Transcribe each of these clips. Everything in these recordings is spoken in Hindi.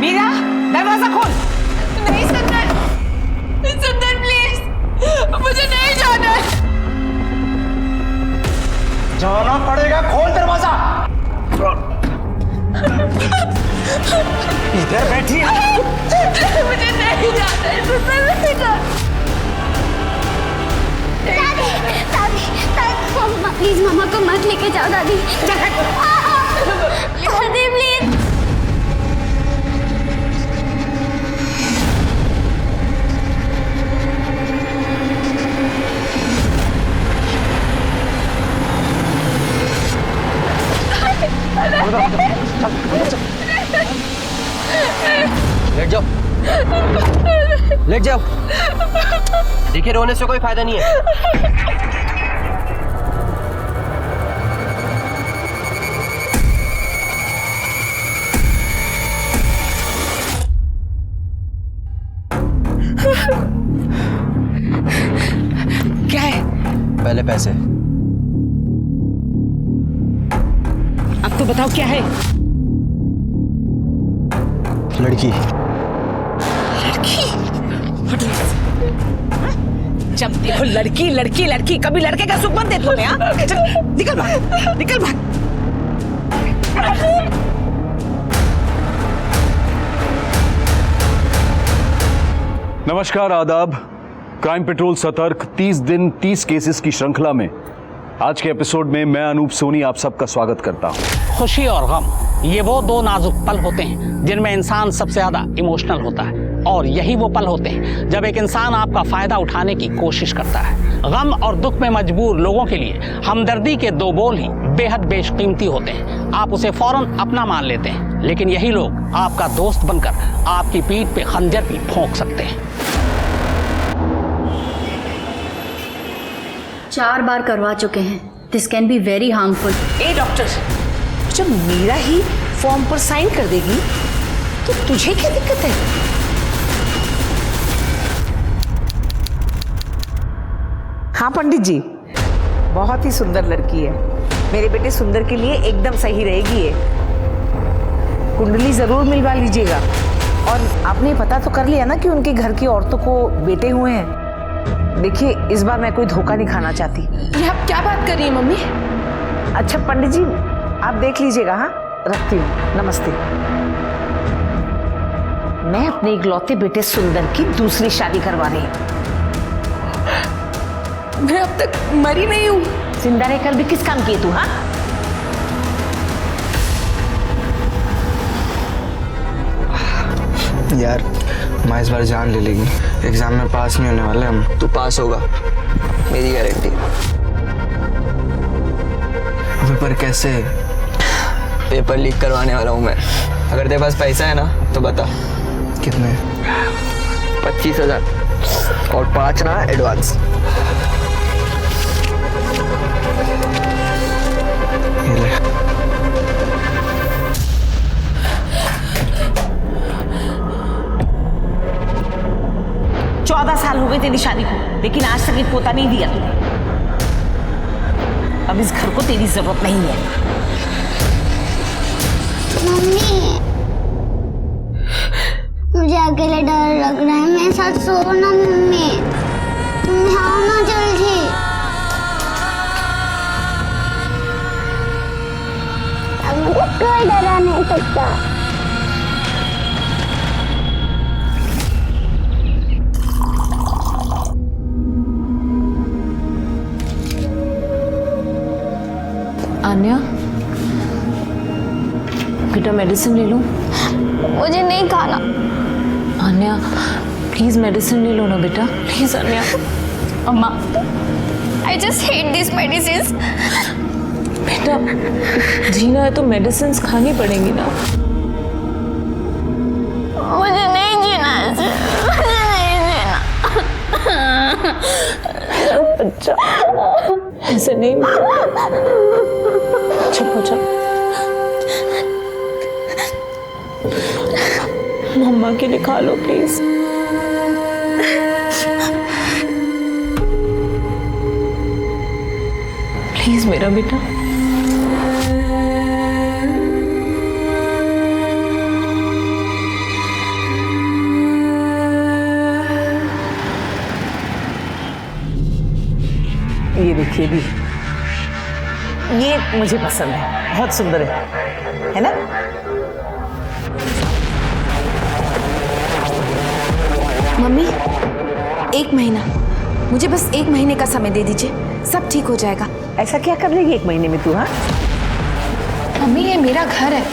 मीरा, दरवाजा खोल। नहीं सुंदर, सुंदर प्लीज, मुझे नहीं जाना है। जाना पड़ेगा, खोल दरवाजा। इधर बैठी है। मुझे नहीं जाना है, सुंदर नहीं जाना। दादी, प्लीज मामा को मत लेके जाओ दादी। दादी प्लीज। लेट जाओ, लेट जाओ। देखिए, रोने से कोई फायदा नहीं है। क्या है? पहले पैसे। अब तो बताओ क्या है? लड़की। लड़की? जब देखो लड़की लड़की लड़की, कभी लड़के का सुख मत दे तुम्हें। निकल भाग, निकल भाग। नमस्कार, आदाब। क्राइम पेट्रोल सतर्क 30 दिन 30 केसेस की श्रृंखला में आज के एपिसोड में मैं अनूप सोनी आप सबका स्वागत करता हूं। खुशी और गम, ये वो दो नाजुक पल होते हैं जिनमें इंसान सबसे ज्यादा इमोशनल होता है, और यही वो पल होते हैं जब एक इंसान आपका फायदा उठाने की कोशिश करता है। गम और दुख में मजबूर लोगों के लिए हमदर्दी के दो बोल ही बेहद बेशकीमती होते हैं। आप उसे फौरन अपना मान लेते हैं, लेकिन यही लोग आपका दोस्त बनकर आपकी पीठ पे खंजर भी भोंक सकते हैं। 4 बार करवा चुके हैं। This can be very harmful. A doctor, जब मीरा ही फॉर्म पर साइन कर देगी तो तुझे क्या दिक्कत है? हाँ पंडित जी, बहुत ही सुंदर लड़की है। मेरे बेटे सुंदर के लिए एकदम सही रहेगी ये। कुंडली जरूर मिलवा लीजिएगा। और आपने पता तो कर लिया ना कि उनके घर की औरतों को बेटे हुए हैं। देखिए, इस बार मैं कोई धोखा नहीं खाना चाहती। ये आप क्या बात कर रही हैं मम्मी? अच्छा पंडित जी, आप देख लीजिएगा। हाँ, रखती हूँ। नमस्ते। मैं अपने इकलौते बेटे सुंदर की दूसरी शादी करवानी है। मैं अब तक मरी नहीं हूँ। जिंदा रहकर भी किस काम किए तू? हाँ, यार माँ इस बार जान ले लेगी। एग्जाम में पास नहीं होने वाले हम। तू पास होगा, मेरी गारंटी। अबे पर कैसे? पेपर लीक करवाने वाला हूँ मैं। अगर तेरे पास पैसा है ना तो बता। कितने? 25,000 और 5 ना एडवांस। ये ले। साल हो गए तेरी शादी को, लेकिन आज तक एक पोता नहीं दिया तूने। अब इस घर को तेरी जरूरत नहीं है। मम्मी, मुझे अकेले डर लग रहा है। मेरे साथ सो ना मम्मी। तुम आओ ना जल्दी। अब मुझे कोई डरा नहीं सकता। आन्या, बेटा मेडिसिन ले लो। मुझे नहीं खाना। आन्या प्लीज मेडिसिन ले लो ना बेटा, प्लीज आन्या। अम्मा, I just hate these medicines. बेटा जीना है तो मेडिसिन खानी पड़ेंगी ना। मुझे नहीं जीना है, मुझे नहीं जीना। बच्चा ऐसे नहीं, चुप हो जा। मम्मा के लिए खा लो प्लीज। प्लीज मेरा बेटा। एक ये भी, ये मुझे पसंद है, बहुत सुंदर है ना? मम्मी, 1 महीना, मुझे बस 1 महीने का समय दे दीजिए, सब ठीक हो जाएगा। ऐसा क्या कर लेगी 1 महीने में तू? हाँ मम्मी, ये मेरा घर है।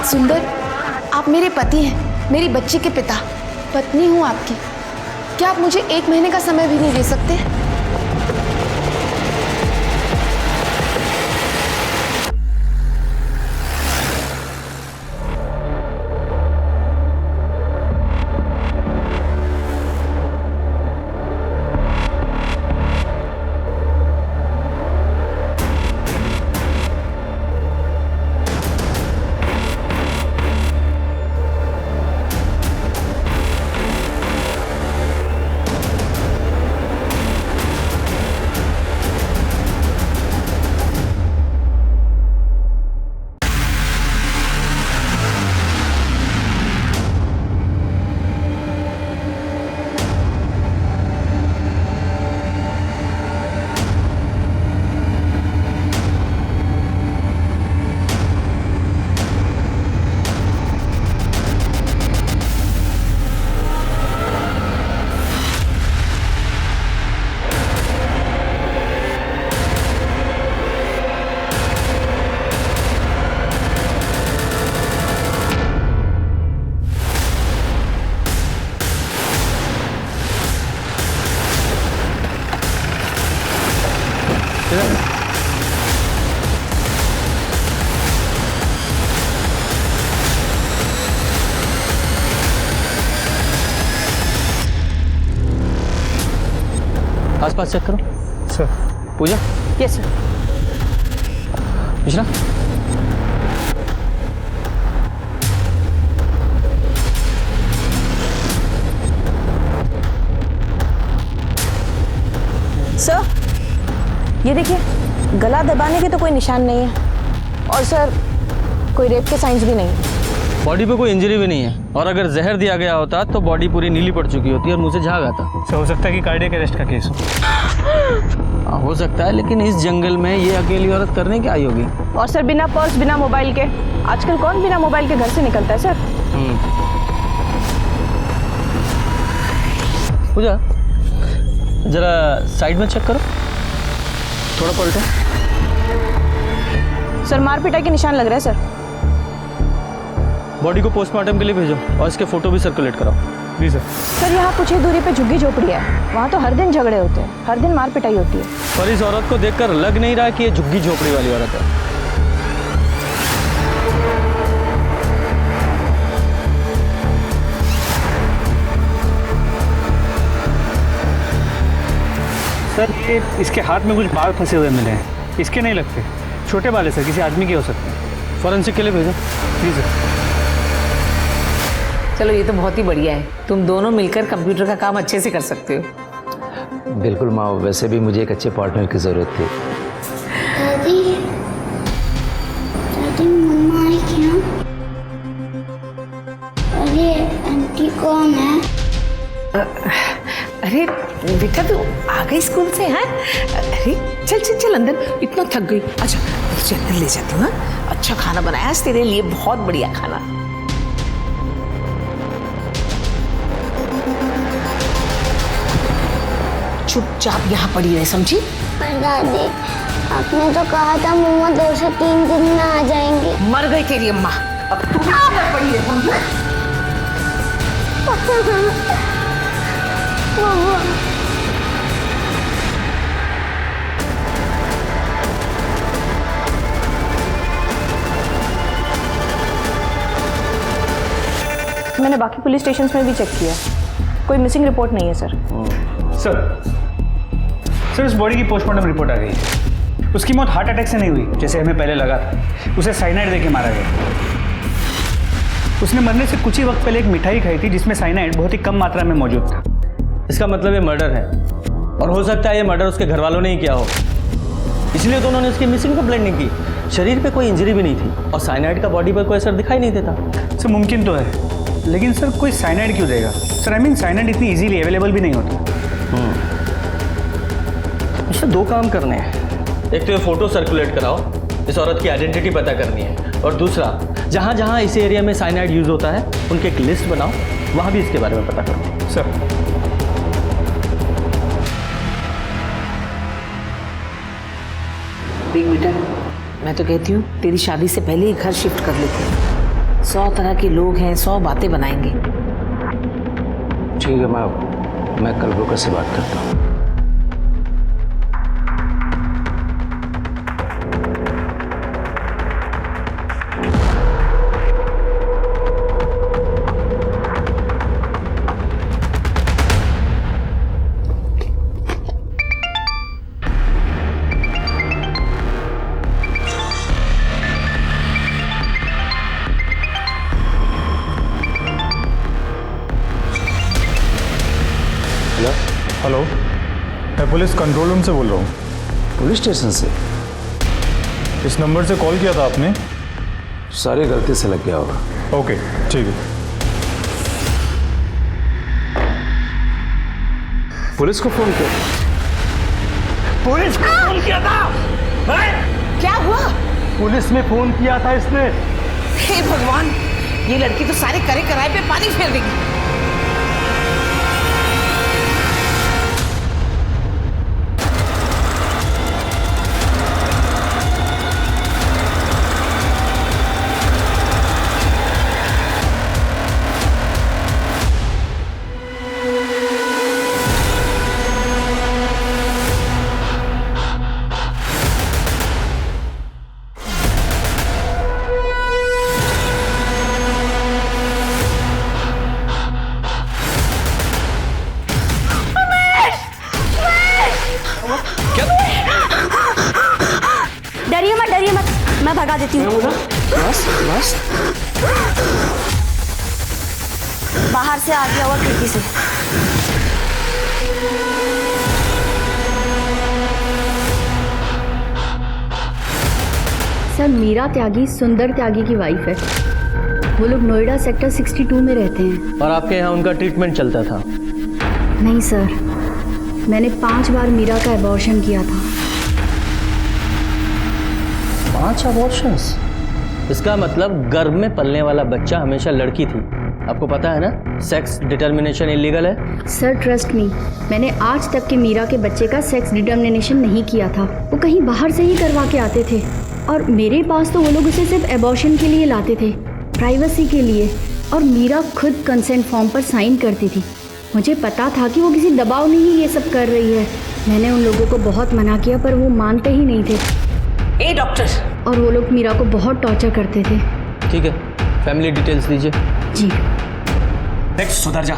सुंदर, आप मेरे पति हैं, मेरी बच्ची के पिता, पत्नी हूँ आपकी। क्या आप मुझे 1 महीने का समय भी नहीं दे सकते? आसपास चेक करो sir. Pooja. Yes sir. Mishra. Sir, ये देखिए, गला दबाने के तो कोई निशान नहीं है और सर कोई रेप के साइंस भी नहीं। बॉडी पे कोई इंजरी भी नहीं है, और अगर जहर दिया गया होता तो बॉडी पूरी नीली पड़ चुकी होती और मुंह से झाग आता। सर, हो सकता है कि कार्डियक अरेस्ट का केस हो सकता है, लेकिन इस जंगल में ये अकेली औरत करने क्या आई होगी? और सर बिना पर्स, बिना मोबाइल के, आजकल कौन बिना मोबाइल के घर से निकलता है सर? पूजा, जरा साइड में चेक करो, थोड़ा पलटो। सर मार पिटाई के निशान लग रहे हैं सर। बॉडी को पोस्टमार्टम के लिए भेजो और इसके फोटो भी सर्कुलेट कराओ। जी सर। सर यहाँ कुछ ही दूरी पे झुग्गी झोपड़ी है, वहाँ तो हर दिन झगड़े होते हैं, हर दिन मार पिटाई होती है। पर इस औरत को देखकर लग नहीं रहा कि ये झुग्गी झोपड़ी वाली औरत है। सर, ये इसके हाथ में कुछ बाल फंसे हुए मिले हैं, इसके नहीं लगते, छोटे बाल है सर, किसी आदमी के हो सकते हैं। फॉरेंसिक के लिए भेजो। जी सर। चलो ये तो बहुत ही बढ़िया है, तुम दोनों मिलकर कंप्यूटर का काम अच्छे से कर सकते हो। बिल्कुल माँ, वैसे भी मुझे एक अच्छे पार्टनर की ज़रूरत थी। दादी, दादी मम्मा आई क्या? अरे आंटी कौन है? अरे बेटा तू आ गई स्कूल से? हैं? अरे चल चल चल अंदर, इतना थक गई। अच्छा तुझे अंदर ले जाती हूँ। अच्छा खाना बनाया आज तेरे लिए, बहुत बढ़िया खाना। चुपचाप यहाँ पड़ी रहे, समझी? पर दादी, आपने तो कहा था मम्मा 2 से 3 दिन में आ जाएंगी। मर गई तेरी अम्मा, अब तू भी यहाँ पड़ी रहे, समझी? मैंने बाकी पुलिस स्टेशंस में भी चेक किया, कोई मिसिंग रिपोर्ट नहीं है सर। सर, उस बॉडी की पोस्टमार्टम रिपोर्ट आ गई है। उसकी मौत हार्ट अटैक से नहीं हुई जैसे हमें पहले लगा था, उसे साइनाइड देके मारा गया। उसने मरने से कुछ ही वक्त पहले एक मिठाई खाई थी जिसमें साइनाइड बहुत ही कम मात्रा में मौजूद था। इसका मतलब ये मर्डर है, और हो सकता है ये मर्डर उसके घर वालों ने ही किया हो, इसलिए तो उन्होंने उसकी मिसिंग कंप्लेंट नहीं की। शरीर पे कोई इंजरी भी नहीं थी और साइनाइड का बॉडी पर कोई असर दिखाई नहीं देता। सर मुमकिन तो है, लेकिन सर कोई साइनाइड क्यों देगा? सर आई मीन साइनाइड इतनी इजीली अवेलेबल भी नहीं होता। इसमें दो काम करने हैं। एक तो ये फोटो सर्कुलेट कराओ, इस औरत की आइडेंटिटी पता करनी है, और दूसरा जहाँ जहाँ इस एरिया में साइनाइड यूज होता है उनकी एक लिस्ट बनाओ, वहाँ भी इसके बारे में पता करो। सर देख बेटा, मैं तो कहती हूँ तेरी शादी से पहले ही घर शिफ्ट कर लेते हैं। 100 तरह के लोग हैं, 100 बातें बनाएंगे। ठीक है, मैं कल ब्रोकर से बात करता हूँ। हेलो, मैं पुलिस कंट्रोल रूम से बोल रहा हूँ। पुलिस स्टेशन से? इस नंबर से कॉल किया था आपने? सारी गलती से लग गया होगा। ओके, ठीक है। पुलिस को फोन किया? पुलिस को फोन किया था? क्या हुआ? पुलिस में फोन किया था इसने। हे भगवान, ये लड़की तो सारे करे कराए पे पानी फेर देगी। डरिए मत, मैं भगा देती हूँ। बस बस, बाहर से आ गया हुआ खिड़की से। सर, मीरा त्यागी सुंदर त्यागी की वाइफ है। वो लोग नोएडा सेक्टर 62 में रहते हैं। और आपके यहाँ उनका ट्रीटमेंट चलता था? नहीं सर, मैंने 5 बार मीरा का एबॉर्शन किया था। 5 अबॉर्शंस? इसका मतलब गर्भ में पलने वाला बच्चा हमेशा लड़की थी। आपको पता है ना, सेक्स डिटर्मिनेशन इलीगल है। सर ट्रस्ट मी, मैंने आज तक के मीरा के बच्चे का सेक्स डिटर्मिनेशन नहीं किया था। वो कहीं बाहर से ही करवा के आते थे, और मेरे पास तो वो लोग उसे सिर्फ एबॉर्शन के लिए लाते थे, प्राइवेसी के लिए। और मीरा खुद कंसेंट फॉर्म पर साइन करती थी। मुझे पता था कि वो किसी दबाव में ही ये सब कर रही है। मैंने उन लोगों को बहुत मना किया, पर वो मानते ही नहीं थे। ए डॉक्टर! और वो लोग मीरा को बहुत टॉर्चर करते थे। ठीक है, फैमिली डिटेल्स दीजिए। जी। देख सुधर जा,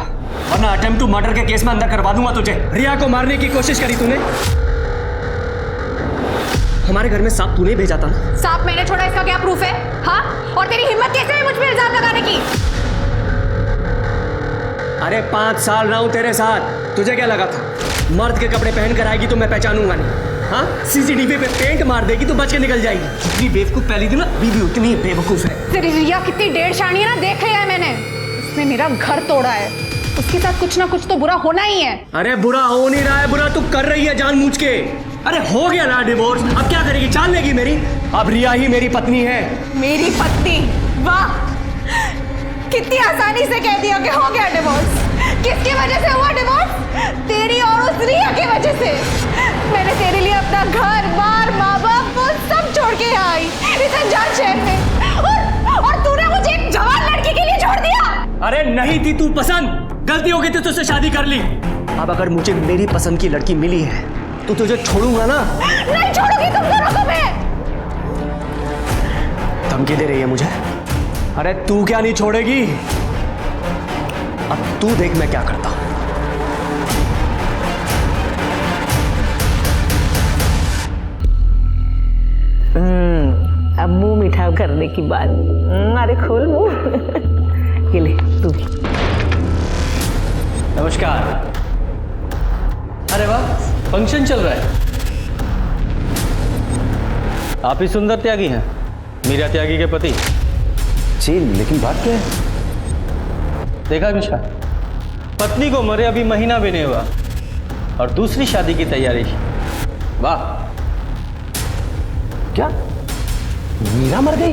वरना अटेम्प्ट टू मर्डर के केस में अंदर करवा दूंगा तुझे। रिया को मारने की कोशिश करी तूने। हमारे घर में सांप तूने भेजा था ना? सांप मैंने छोड़ा, इसका क्या प्रूफ है? हाँ, और तेरी हिम्मत कैसे है मुझ पे इल्जाम लगाने की? अरे 5 साल रहा हूं तेरे साथ, तुझे क्या लगा था मर्द के कपड़े पहन कर आएगी तो मैं पहचानूंगा नहीं? हाँ, सीसीटीवी पे पेंट मार देगी तो बच के निकल जाएगी। जितनी बेवकूफ पहली थी ना, बीवी उतनी बेवकूफ है। तेरी रिया कितनी डेढ़ शानी है ना, देख लिया है मैंने। उसने मेरा घर तोड़ा है, उसके साथ कुछ ना कुछ तो बुरा होना ही है। अरे बुरा हो नहीं रहा है, बुरा तू कर रही है जानबूझ के। अरे हो गया ना डिवोर्स, अब क्या करेगी? चाल लेगी मेरी? अब रिया ही मेरी पत्नी है। मेरी पत्नी? वाह, कितनी आसानी से कह दिया कि हो गया डिवोर्स। किसकी वजह से हुआ डिवोर्स? तेरी और उस रिया की वजह से। मैंने तेरे लिए अपना घर बार माँ बाप वो सब छोड़ के यहाँ आई इस अनजान शहर में, और तूने मुझे एक जवान लड़की के लिए छोड़ दिया। अरे नहीं थी तू पसंद, गलती हो गई थी, तुझसे शादी कर ली। अब अगर मुझे मेरी पसंद की लड़की मिली है तो तुझे छोड़ूंगा ना? नहीं छोड़ूंगी तुम दोनों को मैं। धमकी दे रही है मुझे? अरे तू क्या नहीं छोड़ेगी? अब तू देख मैं क्या करता हूं। अब मुंह मीठा करने की बात। अरे खोल मुंह। ये ले तू। नमस्कार। अरे वाह, फंक्शन चल रहा है। आप ही सुंदर त्यागी हैं, मीरा त्यागी के पति? जी, लेकिन बात क्या है? देखा मिश्रा, पत्नी को मरे अभी महीना भी नहीं हुआ और दूसरी शादी की तैयारी। वाह। क्या मीरा मर गई?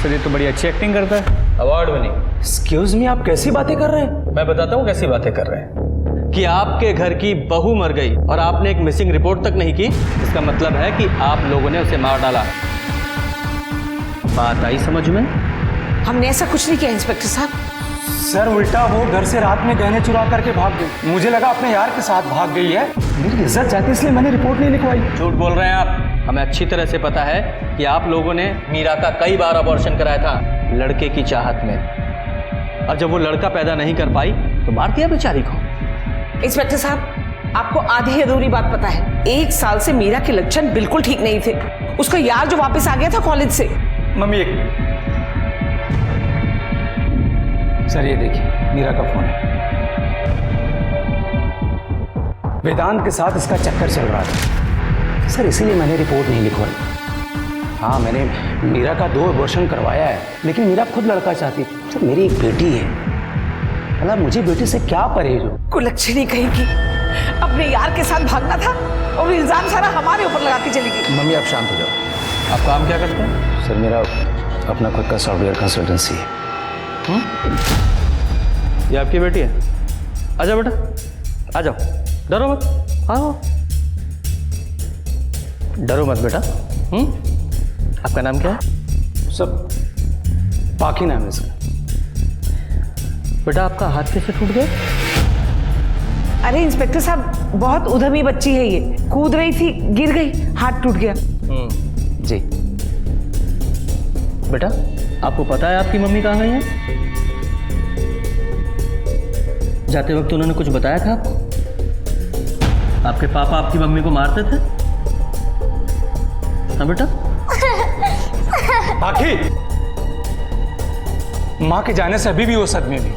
सर ये तो बड़ी अच्छी एक्टिंग करता है, अवार्ड विनिंग। एक्सक्यूज मी, आप कैसी बातें कर रहे हैं? मैं बताता हूँ कैसी बातें कर रहे हैं। कि आपके घर की बहू मर गई और आपने एक मिसिंग रिपोर्ट तक नहीं की, इसका मतलब है कि आप लोगों ने उसे मार डाला। बात आई समझ में? हमने ऐसा कुछ नहीं किया इंस्पेक्टर साहब। सर उल्टा वो घर से रात में गहने चुरा करके भाग गई। मुझे लगा अपने यार के साथ भाग गई है। मेरी इज्जत जाती इसलिए मैंने रिपोर्ट नहीं लिखवाई। झूठ बोल रहे हैं आप। हमें अच्छी तरह से पता है कि आप लोगों ने मीरा का कई बार अबॉर्शन कराया था लड़के की चाहत में, और जब वो लड़का पैदा नहीं कर पाई तो मार दिया बेचारी को। इंस्पेक्टर साहब, आपको आधी अधूरी बात पता है। 1 साल से मीरा के लक्षण बिल्कुल ठीक नहीं थे। उसका यार जो वापस आ गया था कॉलेज से। मम्मी एक मिनट। सर ये देखिए मीरा का फोन है। वेदांत के साथ इसका चक्कर चल रहा था सर, इसीलिए मैंने रिपोर्ट नहीं लिखवाई। हाँ, मैंने मीरा का 2 अबॉर्शन करवाया है, लेकिन मीरा खुद लड़का चाहती थी। सर मेरी एक बेटी है, मतलब मुझे बेटी से क्या परहेज हो। कुलच्छनी कहेगी, अपने यार के साथ भागना था और इल्जाम सारा हमारे ऊपर लगा के चली गई। मम्मी आप शांत हो जाओ। आप काम क्या करते हैं? सर मेरा अपना खुद का सॉफ्टवेयर कंसल्टेंसी है। ये आपकी बेटी है? आजा बेटा, आ जाओ, डरो मत, आओ। डरो मत बेटा। आपका नाम क्या है? सब बाकी नाम है इसका। बेटा आपका हाथ कैसे टूट गया? अरे इंस्पेक्टर साहब, बहुत उद्यमी बच्ची है ये। कूद रही थी, गिर गई, हाथ टूट गया। जी बेटा, आपको पता है आपकी मम्मी कहाँ गई है? जाते वक्त उन्होंने कुछ बताया था आपको? आपके पापा आपकी मम्मी को मारते थे? हाँ बेटा? पाखी, माँ के जाने से अभी भी वो सदमे में,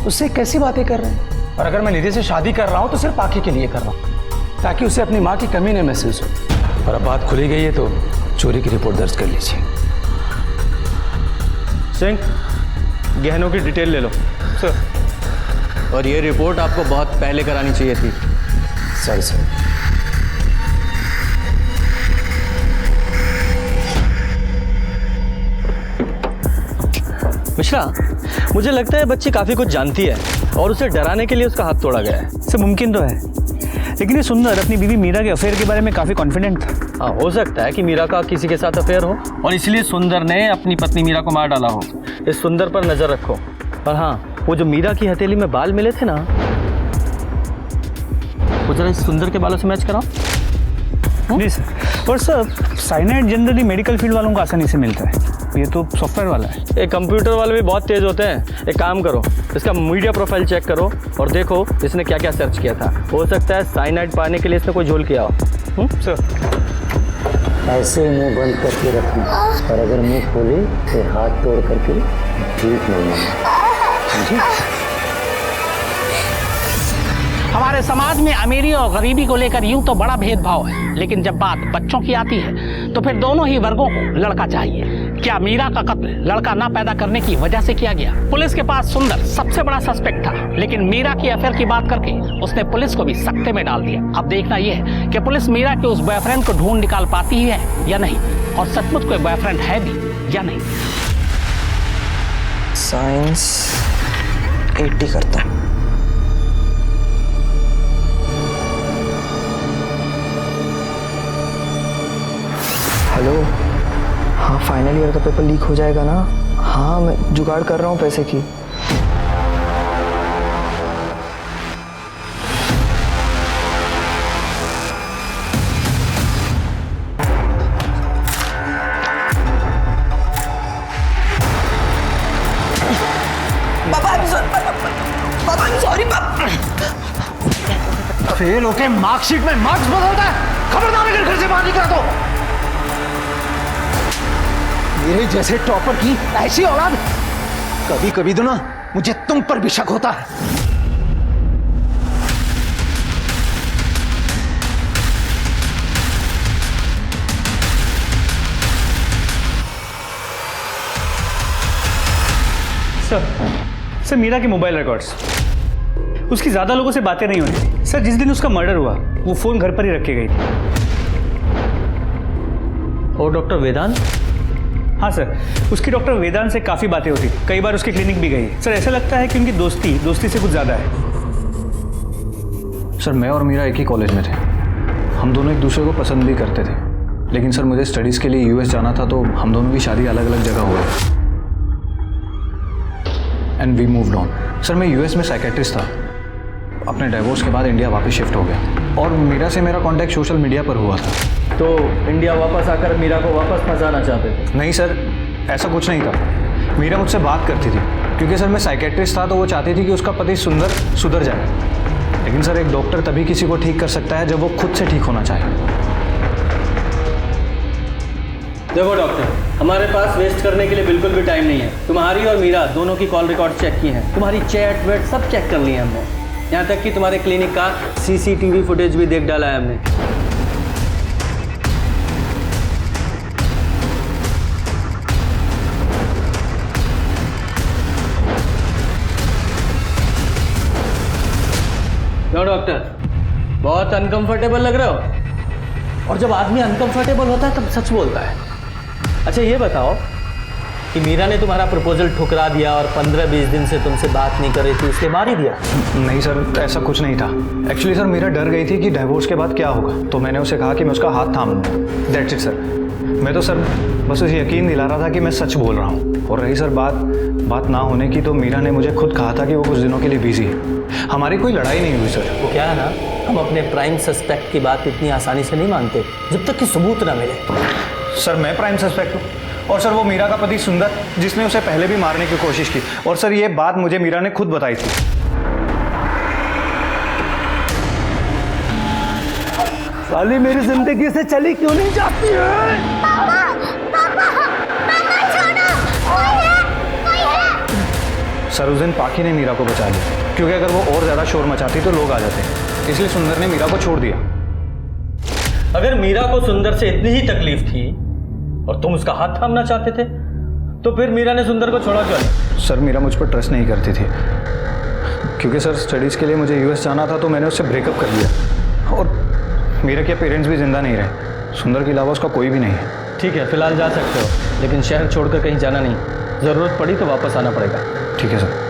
उससे कैसी बातें कर रहे हैं? और अगर मैं निधि से शादी कर रहा हूं तो सिर्फ पाखी के लिए कर रहा हूं, ताकि उसे अपनी माँ की कमी न महसूस हो। और अब बात खुली गई है तो चोरी की रिपोर्ट दर्ज कर लीजिए। सिंह, गहनों की डिटेल ले लो सर। और ये रिपोर्ट आपको बहुत पहले करानी चाहिए थी। सर मिश्रा, मुझे लगता है बच्ची काफी कुछ जानती है और उसे डराने के लिए उसका हाथ तोड़ा गया है। सब मुमकिन तो है, लेकिन ये सुंदर अपनी बीवी मीरा के अफेयर के बारे में काफी कॉन्फिडेंट था। हाँ, हो सकता है कि मीरा का किसी के साथ अफेयर हो और इसलिए सुंदर ने अपनी पत्नी मीरा को मार डाला हो। इस सुंदर पर नजर रखो। और हाँ, वो जो मीरा की हथेली में बाल मिले थे ना, वो जरा इस सुंदर के बालों से मैच कराओ। जी सर। और sir, cyanide generally medical field वालों को आसानी से मिलता है, ये तो सॉफ्टवेयर वाला है। एक कंप्यूटर वाले भी बहुत तेज होते हैं। एक काम करो, इसका मीडिया प्रोफाइल चेक करो और देखो इसने क्या क्या सर्च किया था। हो सकता है साइनाइड पाने के लिए इसने कोई झोल किया हो। सर ऐसे मुंह बंद करके रखना, और अगर मुंह खोले तो हाथ तोड़ करके ठीक नहीं है। हमारे समाज में अमीरी और गरीबी को लेकर यूं तो बड़ा भेदभाव है, लेकिन जब बात बच्चों की आती है तो फिर दोनों ही वर्गों को लड़का चाहिए। क्या मीरा का कत्ल लड़का ना पैदा करने की वजह से किया गया? पुलिस के पास सुंदर सबसे बड़ा सस्पेक्ट था, लेकिन मीरा की अफेयर की बात करके उसने पुलिस को भी सकते में डाल दिया। अब देखना यह है कि पुलिस मीरा के उस बॉयफ्रेंड को ढूंढ निकाल पाती है या नहीं, और सचमुच कोई बॉयफ्रेंड है भी या नहीं। साइंस 80 करता हूँ। हेलो, हाँ फाइनल ईयर का पेपर लीक हो जाएगा ना? हाँ मैं जुगाड़ कर रहा हूँ पैसे की। फेल होके मार्कशीट में मार्क्स बदलता है, खबरदार अगर घर से बाहर निकला तो। मेरे जैसे टॉपर की ऐसी औलाद, कभी कभी तो ना मुझे तुम पर भी शक होता है। सर मीरा के मोबाइल रिकॉर्ड्स, उसकी ज़्यादा लोगों से बातें नहीं होती थी। सर जिस दिन उसका मर्डर हुआ वो फ़ोन घर पर ही रख के गई थी। और डॉक्टर वेदांत? हाँ सर, उसकी डॉक्टर वेदांत से काफ़ी बातें होती थी, कई बार उसकी क्लिनिक भी गई है। सर ऐसा लगता है कि उनकी दोस्ती से कुछ ज़्यादा है। सर मैं और मीरा एक ही कॉलेज में थे, हम दोनों एक दूसरे को पसंद भी करते थे, लेकिन सर मुझे स्टडीज़ के लिए यूएस जाना था तो हम दोनों की शादी अलग अलग जगह हुई and we moved on. Sir मैं यूएस में साइकेट्रिस्ट था, अपने डिवोर्स के बाद इंडिया वापस शिफ्ट हो गया और मीरा से मेरा कांटेक्ट सोशल मीडिया पर हुआ था। तो इंडिया वापस आकर मीरा को वापस फंसाना चाहते थे? नहीं सर, ऐसा कुछ नहीं था। मीरा मुझसे बात करती थी क्योंकि सर मैं साइकेट्रिस्ट था तो वो चाहती थी कि उसका पति सुंदर सुधर जाए, लेकिन सर एक डॉक्टर तभी किसी को ठीक कर सकता है जब वो खुद से ठीक होना चाहे। देखो डॉक्टर, हमारे पास वेस्ट करने के लिए बिल्कुल भी टाइम नहीं है। तुम्हारी और मीरा दोनों की कॉल रिकॉर्ड चेक की है, तुम्हारी चैट वेट सब चेक कर लिए हमने, यहाँ तक कि तुम्हारे क्लिनिक का सीसीटीवी फुटेज भी देख डाला है हमने। क्यों डॉक्टर, बहुत अनकंफर्टेबल लग रहे हो? और जब आदमी अनकंफर्टेबल होता है तब सच बोलता है। अच्छा ये बताओ कि मीरा ने तुम्हारा प्रपोजल ठुकरा दिया और 15-20 दिन से तुमसे बात नहीं कर रही थी इसलिए मार ही दिया? नहीं सर, ऐसा कुछ नहीं था। एक्चुअली सर मीरा डर गई थी कि डिवोर्स के बाद क्या होगा, तो मैंने उसे कहा कि मैं उसका हाथ थाम लूँगा। That's it sir. मैं तो सर बस उसे यकीन दिला रहा था कि मैं सच बोल रहा हूँ। और रही सर बात ना होने की, तो मीरा ने मुझे खुद कहा था कि वो कुछ दिनों के लिए बिजी है। हमारी कोई लड़ाई नहीं हुई सर। वो क्या है ना, हम अपने प्राइम सस्पेक्ट की बात इतनी आसानी से नहीं मानते जब तक कि सबूत ना मिले। सर मैं प्राइम सस्पेक्ट हूँ और सर वो मीरा का पति सुंदर जिसने उसे पहले भी मारने की कोशिश की, और सर ये बात मुझे मीरा ने खुद बताई थी। साली मेरी जिंदगी से चली क्यों नहीं जाती है? सर उस दिन पाखी ने मीरा को बचा लिया, क्योंकि अगर वो और ज्यादा शोर मचाती तो लोग आ जाते, इसलिए सुंदर ने मीरा को छोड़ दिया। अगर मीरा को सुंदर से इतनी ही तकलीफ थी और तुम उसका हाथ थामना चाहते थे तो फिर मीरा ने सुंदर को छोड़ा क्यों नहीं? सर मीरा मुझ पर ट्रस्ट नहीं करती थी, क्योंकि सर स्टडीज़ के लिए मुझे यूएस जाना था तो मैंने उससे ब्रेकअप कर लिया, और मीरा के पेरेंट्स भी जिंदा नहीं रहे, सुंदर के अलावा उसका कोई भी नहीं है। ठीक है, फिलहाल जा सकते हो, लेकिन शहर छोड़कर कहीं जाना नहीं, ज़रूरत पड़ी तो वापस आना पड़ेगा। ठीक है सर।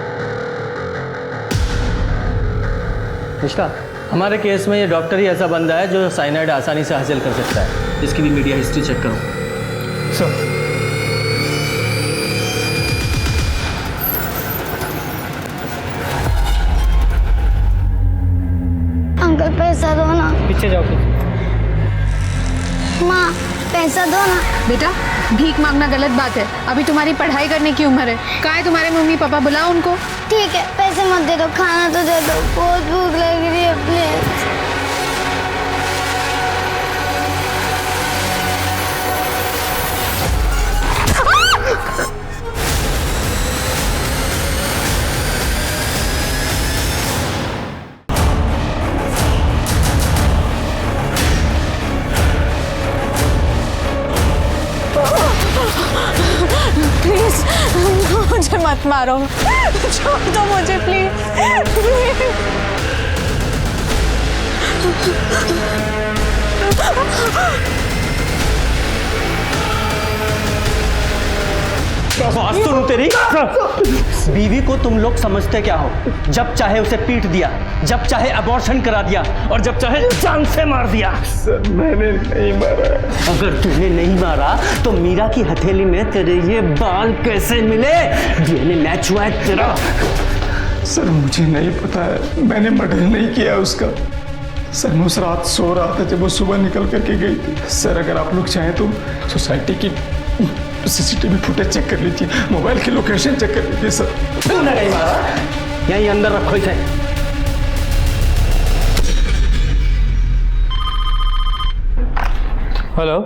निष्ठा, हमारे केस में ये डॉक्टर ही ऐसा बंदा है जो साइनाइड आसानी से हासिल कर सकता है। इसकी भी मीडिया हिस्ट्री चेक करो। सर अंकल पैसा दो ना। पीछे जाओ। माँ पैसा दो ना। बेटा भीख मांगना गलत बात है, अभी तुम्हारी पढ़ाई करने की उम्र है। कहाँ है तुम्हारे मम्मी पापा, बुलाओ उनको। ठीक है, पैसे मत दे दो, खाना तो दे दो, बहुत भूख लग रही है प्लीज। प्लीज मुझे मत मारो, छोड़ दो मुझे प्लीज। बात सुनो तेरी। बीवी को तुम लोग समझते क्या हो? जब चाहे उसे पीट दिया, जब चाहे अबॉर्शन करा दिया, और जब चाहे जान से मार दिया। सर मैंने नहीं मारा। अगर तूने नहीं मारा तो मीरा की हथेली में तेरे ये बाल कैसे मिले? डीएनए मैच हुआ है तेरा। सर मुझे नहीं पता है, मैंने मर्डर नहीं किया उसका। सर मैं उस रात सो रहा था जब वो सुबह निकल करके गई थी। सर अगर आप लोग चाहें तो सोसाइटी की सीसीटीवी फुटेज चेक कर लीजिए, मोबाइल की लोकेशन चेक कर लीजिए। सर तूने नहीं मारा, यहीं अंदर रखो इसे। हेलो,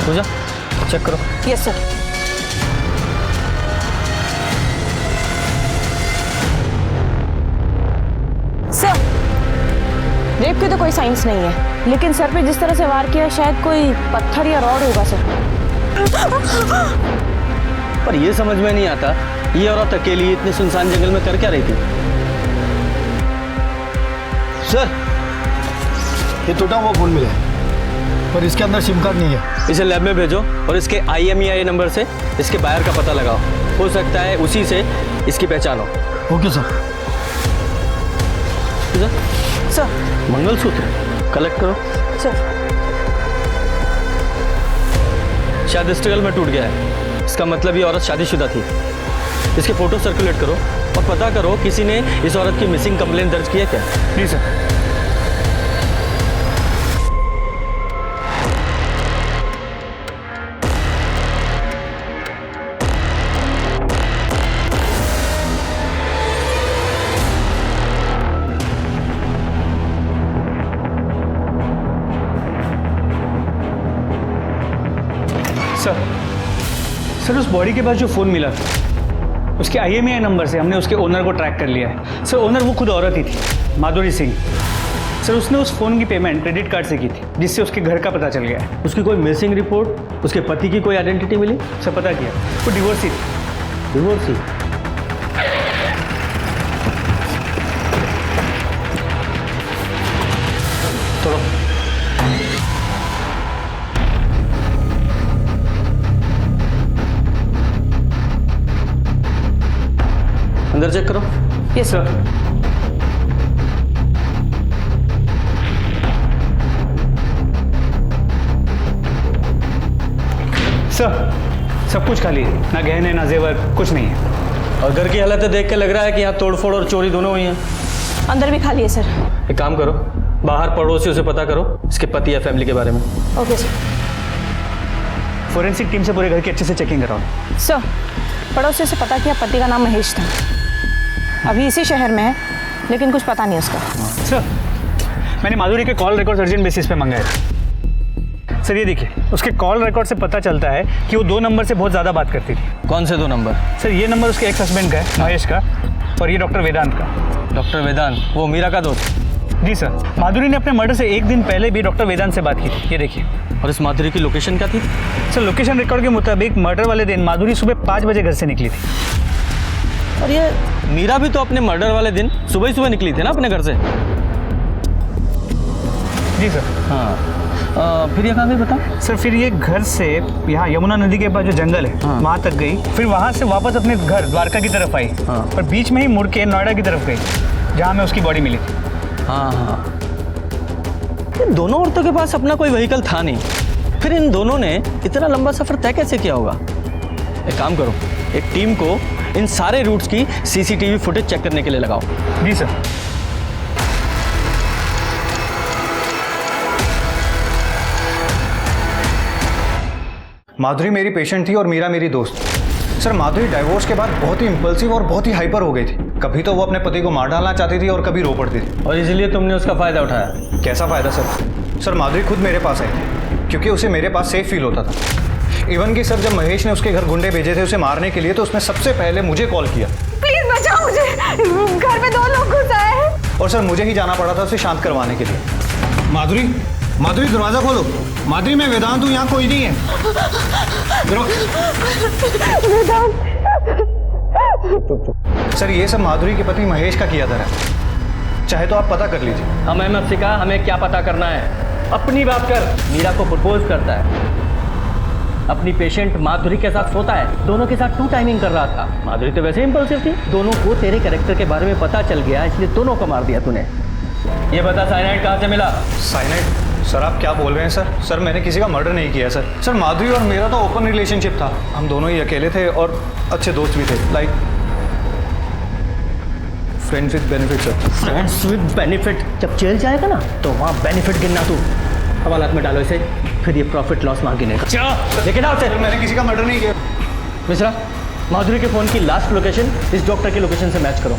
पूजा चेक करो। Yes sir. रेप के तो कोई साइंस नहीं है, लेकिन सर पे जिस तरह से वार किया शायद कोई पत्थर या रॉड होगा सर। पर ये समझ में नहीं आता, ये औरत अकेली इतने सुनसान जंगल में कर क्या रही थी? सर, ये टूटा हुआ फोन मिला है, पर इसके अंदर सिम कार्ड नहीं है। इसे लैब में भेजो और इसके IMEI नंबर से इसके बायर का पता लगाओ। हो सकता है उसी से इसकी पहचान हो। Okay sir. Sir, mangalsutra collect करो। सर, शायद स्ट्रगल में टूट गया है, इसका मतलब ये औरत शादीशुदा थी। इसके फोटो सर्कुलेट करो और पता करो किसी ने इस औरत की मिसिंग कंप्लेंट दर्ज किया क्या। जी सर। सर, उस बॉडी के पास जो फ़ोन मिला था उसके IMEI नंबर से हमने उसके ओनर को ट्रैक कर लिया है। सर, ओनर वो खुद औरत ही थी, माधुरी सिंह। सर, उसने उस फ़ोन की पेमेंट क्रेडिट कार्ड से की थी, जिससे उसके घर का पता चल गया है। उसकी कोई मिसिंग रिपोर्ट, उसके पति की कोई आइडेंटिटी मिली? सर, पता किया, वो डिवोर्सी थी। डिवोर्सी? थोड़ा अंदर चेक करो। Yes sir. सर, सब कुछ खाली है, ना गहने ना जेवर, कुछ नहीं है। और घर की हालत देख के लग रहा है कि यहाँ तोड़फोड़ और चोरी दोनों हुई हैं। अंदर भी खाली है सर। एक काम करो, बाहर पड़ोसियों से पता करो इसके पति या फैमिली के बारे में। Okay sir. फोरेंसिक टीम से पूरे घर की अच्छे से चेकिंग कराओ। सर, पड़ोसियों से पता किया, पति का नाम महेश था, अभी इसी शहर में है, लेकिन कुछ पता नहीं उसका। सर, मैंने माधुरी के कॉल रिकॉर्ड अर्जेंट बेसिस पे मंगाए थे। सर, ये देखिए, उसके कॉल रिकॉर्ड से पता चलता है कि वो 2 नंबर से बहुत ज़्यादा बात करती थी। कौन से 2 नंबर? सर, ये नंबर उसके एक्स हस्बैंड का है, महेश का, और ये डॉक्टर वेदांत का। डॉक्टर वेदांत, वो मीरा का दोस्त? जी सर। माधुरी ने अपने मर्डर से 1 दिन पहले भी डॉक्टर वेदांत से बात की थी, ये देखिए। और इस माधुरी की लोकेशन क्या थी? सर, लोकेशन रिकॉर्ड के मुताबिक मर्डर वाले दिन माधुरी सुबह 5 बजे घर से निकली थी। और ये मीरा भी तो अपने मर्डर वाले दिन सुबह ही सुबह निकली थी ना अपने घर से? जी सर। हाँ, फिर ये कहाँ गई बता? सर, फिर ये घर से यहाँ यमुना नदी के पास जो जंगल है, हाँ, वहाँ तक गई, फिर वहाँ से वापस अपने घर द्वारका की तरफ आई, हाँ, और बीच में ही मुड़ के नोएडा की तरफ गई, जहाँ में उसकी बॉडी मिली थी। हाँ हाँ, इन दोनों औरतों के पास अपना कोई व्हीकल था नहीं, फिर इन दोनों ने इतना लंबा सफ़र तय कैसे किया होगा? एक काम करो, एक टीम को इन सारे रूट्स की CCTV फुटेज चेक करने के लिए लगाओ। जी सर। माधुरी मेरी पेशेंट थी और मीरा मेरी दोस्त। सर, माधुरी डाइवोर्स के बाद बहुत ही इम्पल्सिव और बहुत ही हाइपर हो गई थी। कभी तो वो अपने पति को मार डालना चाहती थी और कभी रो पड़ती थी। और इसलिए तुमने उसका फ़ायदा उठाया? कैसा फ़ायदा सर? सर, माधुरी खुद मेरे पास आई थी क्योंकि उसे मेरे पास सेफ फील होता था। इवन कि सर, जब महेश ने उसके घर गुंडे भेजे थे उसे मारने के लिए, तो उसने सबसे पहले मुझे कॉल किया। प्लीज बचाओ मुझे, घर में 2 लोग घुस आए हैं। और सर, मुझे ही जाना पड़ा था उसे शांत करवाने के लिए। माधुरी, माधुरी दरवाजा खोलो। माधुरी, मैं वेदांत हूँ, यहाँ कोई नहीं है। सर, ये सब माधुरी के पति महेश का किया था, चाहे तो आप पता कर लीजिए। हमें मत सिखा, हमें क्या पता करना है, अपनी बात कर। मीरा को प्रपोज करता है, अपनी पेशेंट माधुरी के साथ सोता है, दोनों के साथ 2 टाइमिंग कर रहा था। माधुरी तो वैसे इंपल्सिव थी, दोनों को तेरे कैरेक्टर के बारे में पता चल गया, इसलिए दोनों को मार दिया तूने। ये बता, साइनाइड कहाँ से मिला? साइनाइड? सर, आप क्या बोल रहे हैं सर? सर, मैंने किसी का मर्डर नहीं किया सर। सर, माधुरी और मेरा तो ओपन रिलेशनशिप था, हम दोनों ही अकेले थे और अच्छे दोस्त भी थे, like friends with benefit sir. Friends with benefit? जब जेल जाएगा ना तो वहाँ बेनिफिट गिनना तू। हवालात में डालो इसे, फिर ये प्रॉफिट लॉस वहाँ गिनेगा। लेकिन आओ सर, मैंने किसी का मर्डर नहीं किया। मिश्रा, माधुरी के फ़ोन की लास्ट लोकेशन इस डॉक्टर की लोकेशन से मैच करो।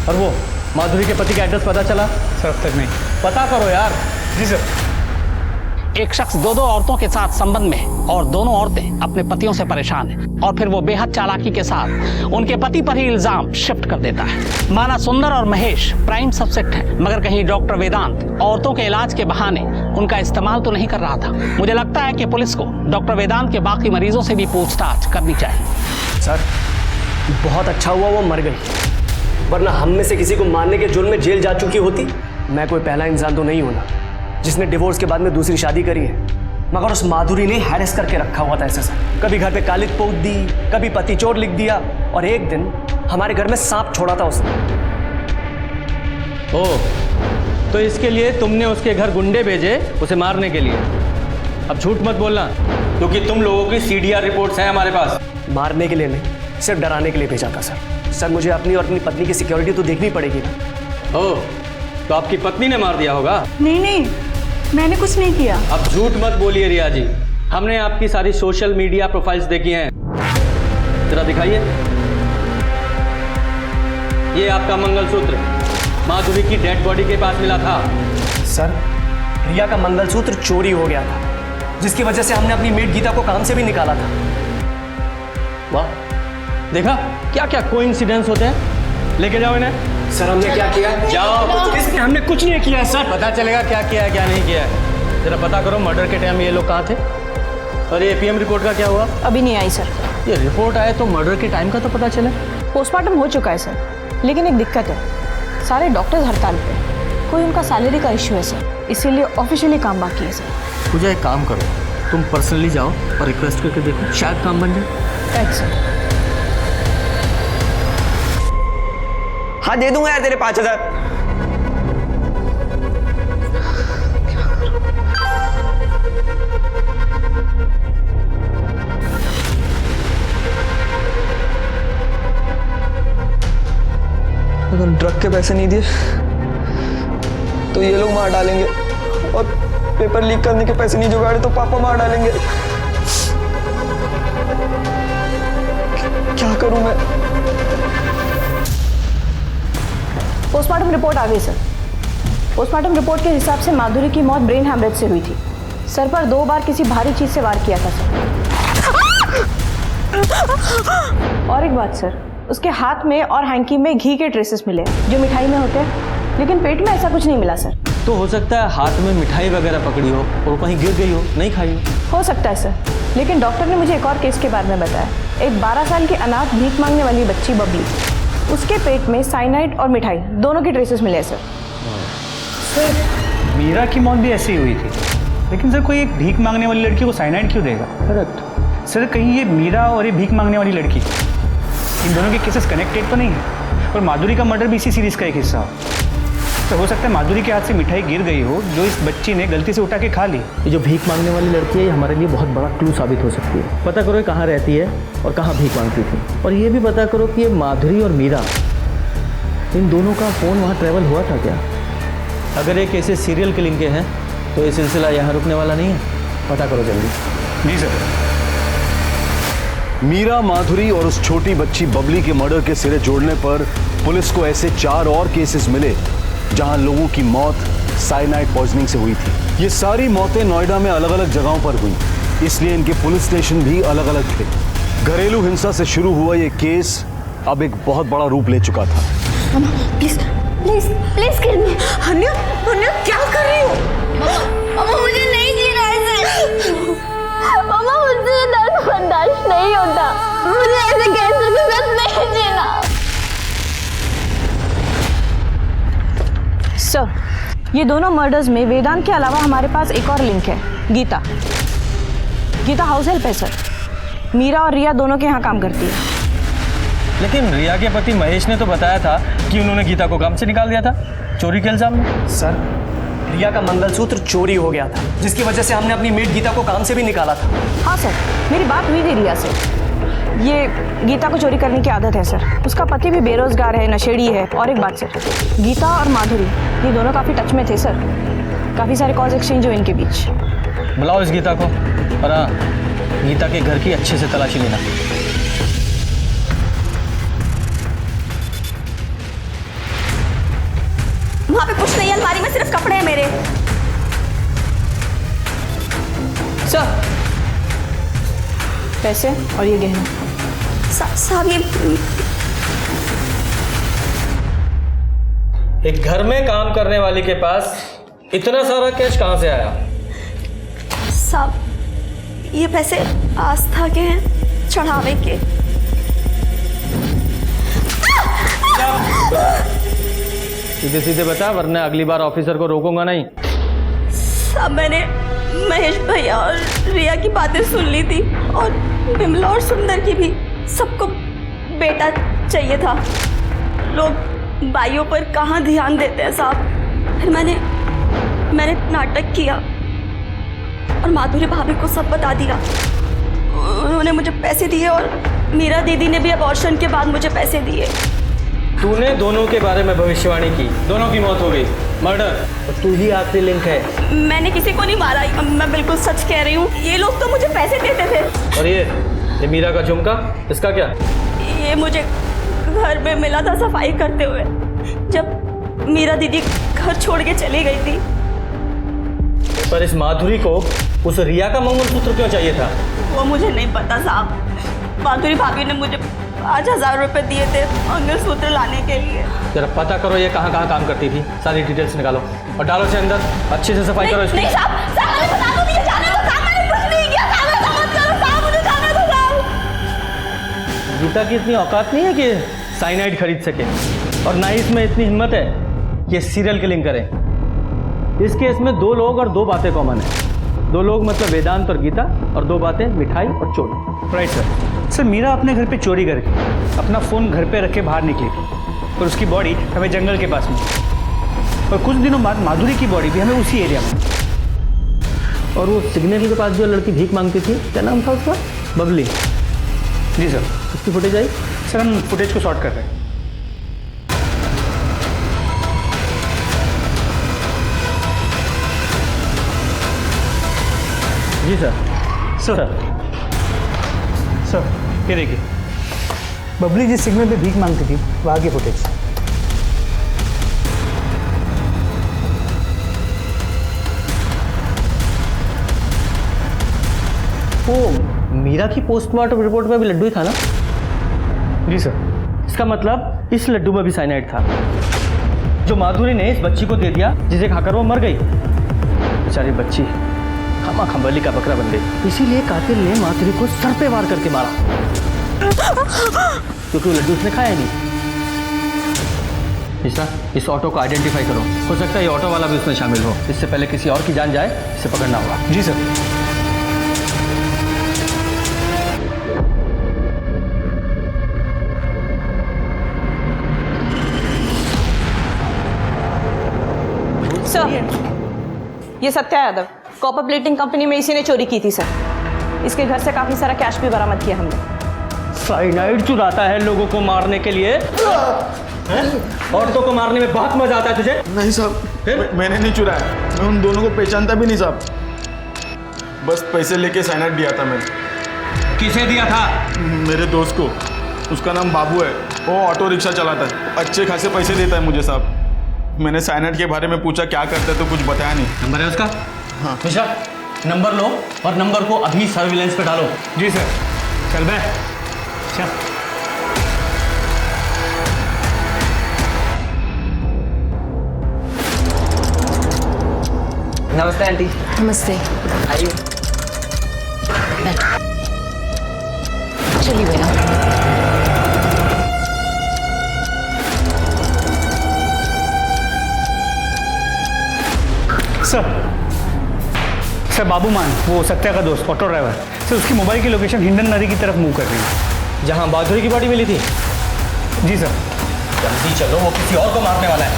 और वो माधुरी के पति का एड्रेस पता चला? सर, अब तक नहीं। पता करो यार। जी सर। एक शख्स दो औरतों के साथ संबंध में है और दोनों औरतें अपने पतियों से परेशान हैं और फिर वो बेहद चालाकी के साथ उनके पति पर ही इल्जाम शिफ्ट कर देता है। माना सुंदर और महेश प्राइम सब्जेक्ट है, मगर कहीं डॉक्टर वेदांत औरतों के इलाज के बहाने उनका इस्तेमाल तो नहीं कर रहा था। मुझे लगता है कि पुलिस को डॉक्टर वेदांत के बाकी मरीजों से भी पूछताछ करनी चाहिए। सर, बहुत अच्छा हुआ वो मर गई, वरना हम में से किसी को मारने के जुर्म में जेल जा चुकी होती। मैं कोई पहला इंसान तो नहीं हूं ना जिसने डिवोर्स के बाद में दूसरी शादी करी है, मगर उस माधुरी ने हैरेस करके रखा हुआ था ऐसे सर। कभी घर पे कालिक पोत दी, कभी पति चोर लिख दिया, और एक दिन हमारे घर में सांप छोड़ा था उसने। ओ, तो इसके लिए तुमने उसके घर गुंडे भेजे उसे मारने के लिए। अब झूठ मत बोलना, क्योंकि तुम लोगों की सीडीआर रिपोर्ट्स हैं हमारे पास। मारने के लिए नहीं, सिर्फ डराने के लिए भेजा था सर। सर, मुझे अपनी और अपनी पत्नी की सिक्योरिटी तो देखनी पड़ेगी ना। ओ, तो आपकी पत्नी ने मार दिया होगा? नहीं, मैंने कुछ नहीं किया। अब झूठ मत बोलिए रिया जी, हमने आपकी सारी सोशल मीडिया प्रोफाइल्स देखी हैं। जरा दिखाइए। ये आपका मंगलसूत्र माधुरी की डेड बॉडी के पास मिला था। सर, रिया का मंगलसूत्र चोरी हो गया था, जिसकी वजह से हमने अपनी मेड गीता को काम से भी निकाला था। वाह, देखा क्या क्या कोइंसिडेंस होते हैं। लेके जाओ इन्हें। सर, हमने क्या किया? जाओ। हमने कुछ नहीं किया सर। पता चलेगा क्या किया है क्या नहीं किया है। जरा पता करो मर्डर के टाइम ये लोग कहाँ थे। और ये एपीएम रिपोर्ट का क्या हुआ? अभी नहीं आई सर। ये रिपोर्ट आए तो मर्डर के टाइम का तो पता चले। पोस्टमार्टम हो चुका है सर, लेकिन एक दिक्कत है, सारे डॉक्टर्स हड़ताल पे। कोई उनका सैलरी का इश्यू है सर, इसीलिए ऑफिशियली काम बाकी है सर। पूजा, एक काम करो, तुम पर्सनली जाओ और रिक्वेस्ट करके देखो, शायद काम बन जाए। Right sir. हाँ, दे दूंगा यार तेरे 5,000। अगर ड्रग के पैसे नहीं दिए तो ये लोग मार डालेंगे, और पेपर लीक करने के पैसे नहीं जुगाड़े तो पापा मार डालेंगे। क्या करूं मैं? पोस्टमार्टम रिपोर्ट आ गई सर। पोस्टमार्टम रिपोर्ट के हिसाब से माधुरी की मौत ब्रेन हैमरेज से हुई थी। सर पर 2 बार किसी भारी चीज से वार किया था सर। और एक बात सर, उसके हाथ में और हैंकी में घी के ट्रेसेस मिले जो मिठाई में होते हैं, लेकिन पेट में ऐसा कुछ नहीं मिला सर। तो हो सकता है हाथ में मिठाई वगैरह पकड़ी हो और कहीं गिर गई हो, नहीं खाई हो सकता है सर, लेकिन डॉक्टर ने मुझे एक और केस के बारे में बताया। एक 12 साल की अनाथ भीख मांगने वाली बच्ची बबली, उसके पेट में साइनाइड और मिठाई दोनों के ट्रेसेस मिले हैं सर। सर, मीरा की मौत भी ऐसी ही हुई थी, लेकिन सर कोई एक भीख मांगने वाली लड़की को साइनाइड क्यों देगा? करेक्ट सर, कहीं ये मीरा और ये भीख मांगने वाली लड़की, इन दोनों के केसेस कनेक्टेड तो नहीं है? और माधुरी का मर्डर भी इसी सीरीज का एक हिस्सा हो। तो हो सकता है माधुरी के हाथ से मिठाई गिर गई हो जो इस बच्ची ने गलती से उठा के खा ली। ये जो भीख मांगने वाली लड़की है, ये हमारे लिए बहुत बड़ा क्लू साबित हो सकती है। पता करो ये कहाँ रहती है और कहाँ भीख मांगती थी, और ये भी पता करो कि ये माधुरी और मीरा, इन दोनों का फ़ोन वहाँ ट्रैवल हुआ था क्या। अगर ये केसेस सीरियल किलिंग के हैं तो ये सिलसिला यहाँ रुकने वाला नहीं है। पता करो जल्दी। जी सर। मीरा, माधुरी और उस छोटी बच्ची बबली के मर्डर के सिरे जोड़ने पर पुलिस को ऐसे 4 और केसेस मिले जहां लोगों की मौत साइनाइड पॉइजनिंग से हुई थी। ये सारी मौतें नोएडा में अलग अलग जगहों पर हुई, इसलिए इनके पुलिस स्टेशन भी अलग अलग थे। घरेलू हिंसा से शुरू हुआ ये केस अब एक बहुत बड़ा रूप ले चुका था। प्लीज प्लीज प्लीज किल मी। हन्या, हन्या क्या कर रही हो? मामा, मुझे नहीं जीना ऐसे। मामा, मुझे दर्द बर्दाश्त नहीं होता। मुझे ऐसे कैंसर के साथ नहीं जीना। सर, ये दोनों मर्डर्स में वेदांत के अलावा हमारे पास एक और लिंक है, गीता। गीता हाउस हेल्प है सर। मीरा और रिया दोनों के यहाँ काम करती है। लेकिन रिया के पति महेश ने तो बताया था कि उन्होंने गीता को काम से निकाल दिया था चोरी के इल्जाम में। सर, रिया का मंगलसूत्र चोरी हो गया था, जिसकी वजह से हमने अपनी मेड गीता को काम से भी निकाला था। हाँ सर, मेरी बात हुई थी रिया से। ये गीता को चोरी करने की आदत है सर। उसका पति भी बेरोजगार है, नशेड़ी है। और एक बात सर, गीता और माधुरी ये दोनों काफ़ी टच में थे सर। काफ़ी सारे कॉल्स एक्सचेंज हुए इनके बीच। बुलाओ इस गीता को, और हाँ, गीता के घर की अच्छे से तलाशी लेना। वहां पे कुछ नहीं है, अलमारी में सिर्फ कपड़े हैं मेरे। पैसे और ये गहना। साहब ये एक घर में काम करने वाली के पास इतना सारा कैश कहाँ से आया? साहब ये पैसे आस्था के हैं, चढ़ावे के। सीधे सीधे बता, वरना अगली बार ऑफिसर को रोकूंगा नहीं। साहब मैंने महेश भैया और रिया की बातें सुन ली थी, और बिमला और सुंदर की भी। सबको बेटा चाहिए था। लोग भाइयों पर कहाँ ध्यान देते हैं साहब। फिर मैंने नाटक किया और माधुरी भाभी को सब बता दिया। उन्होंने मुझे पैसे दिए और मीरा दीदी ने भी अबॉर्शन के बाद मुझे पैसे दिए। तूने दोनों के बारे में भविष्यवाणी की, दोनों की मौत हो गई, मर्डर, और तू ही आखिरी लिंक है। मैंने किसी को नहीं मारा, मैं बिल्कुल सच कह रही हूँ। ये लोग तो मुझे पैसे देते थे। और ये मीरा का झुमका, इसका क्या? ये मुझे घर में मिला था सफाई करते हुए, जब मीरा दीदी घर छोड़ के चली गई थी। पर इस माधुरी को उस रिया का मंगलसूत्र क्यों चाहिए था? वो मुझे नहीं पता साहब। माधुरी भाभी ने मुझे 5,000 रुपए दिए थे मंगलसूत्र लाने के लिए। जरा पता करो ये कहाँ कहाँ काम करती थी, सारी डिटेल्स निकालो और डालो से अंदर, अच्छे से सफाई करो इसकी। नहीं साहब, मुझे बता दो, मुझे जाने दो साहब, मैंने कुछ नहीं किया साहब, ऐसा मत करो साहब, मुझे जाने दो साहब। गीता की इतनी औकात नहीं है कि साइनाइड खरीद सके, और ना ही इसमें इतनी हिम्मत है कि सीरियल किलिंग करें। इस केस में 2 लोग और 2 बातें कॉमन है। 2 लोग मतलब वेदांत और गीता, और 2 बातें मिठाई और चोरी। Right sir. मीरा अपने घर पे चोरी करके अपना फ़ोन घर पे रख के बाहर निकली थी, और उसकी बॉडी हमें जंगल के पास मिली, और कुछ दिनों बाद माधुरी की बॉडी भी हमें उसी एरिया में। और वो सिग्नल के पास जो लड़की भीख मांगती थी, क्या नाम था उसका? बबली। जी सर। उसकी फुटेज आई? सर हम फुटेज को शॉर्ट कर रहे हैं। जी सर। सर ये देखिए, बबली जिस सिग्नल पे भीख मांगती थी वहाँ की फुटेज। वो मीरा की पोस्टमार्टम रिपोर्ट में भी लड्डू ही था ना? जी सर। इसका मतलब इस लड्डू में भी साइनाइड था, जो माधुरी ने इस बच्ची को दे दिया, जिसे खाकर वो मर गई। बेचारी बच्ची खामा खंबली का बकरा बन गई। इसीलिए कातिल ने माधुरी को सर पे वार करके मारा, क्योंकि वो लड्डू उसने खाया नहीं। इस ऑटो को आइडेंटिफाई करो, हो सकता है ये ऑटो वाला भी उसमें शामिल हो। इससे पहले किसी और की जान जाए, इसे पकड़ना होगा। जी सर। सर ये Satya Yadav, copper plating company में इसी ने चोरी की थी सर। इसके घर से काफी सारा कैश भी बरामद किया हमने। साइनाइड चुराता है लोगों को मारने के लिए? औरतों को मारने में बहुत मजा आता है तुझे? नहीं साहब, मैंने नहीं चुराया। मैं उन दोनों को पहचानता भी नहीं साहब। बस पैसे लेके साइनाइड दिया था मैंने। किसे दिया था? मेरे दोस्त को। उसका नाम बाबू है, वो ऑटो रिक्शा चलाता है, अच्छे खासे पैसे देता है मुझे साहब। मैंने साइनाइड के बारे में पूछा क्या करते हैं, तो कुछ बताया नहीं। नंबर है उसका? हाँ। मिश्रा, नंबर लो और नंबर को अभी सर्विलेंस पे डालो। जी सर। चल बे चल। नमस्ते आंटी। नमस्ते। आइए। चलिए भैया। सर बाबू मान, वो सत्या का दोस्त, ऑटो ड्राइवर, सर उसकी मोबाइल की लोकेशन हिंडन नदी की तरफ मूव कर रही है, जहां माधुरी की बॉडी मिली थी। जी सर। जल्दी चलो, वो किसी और को मारने वाला है।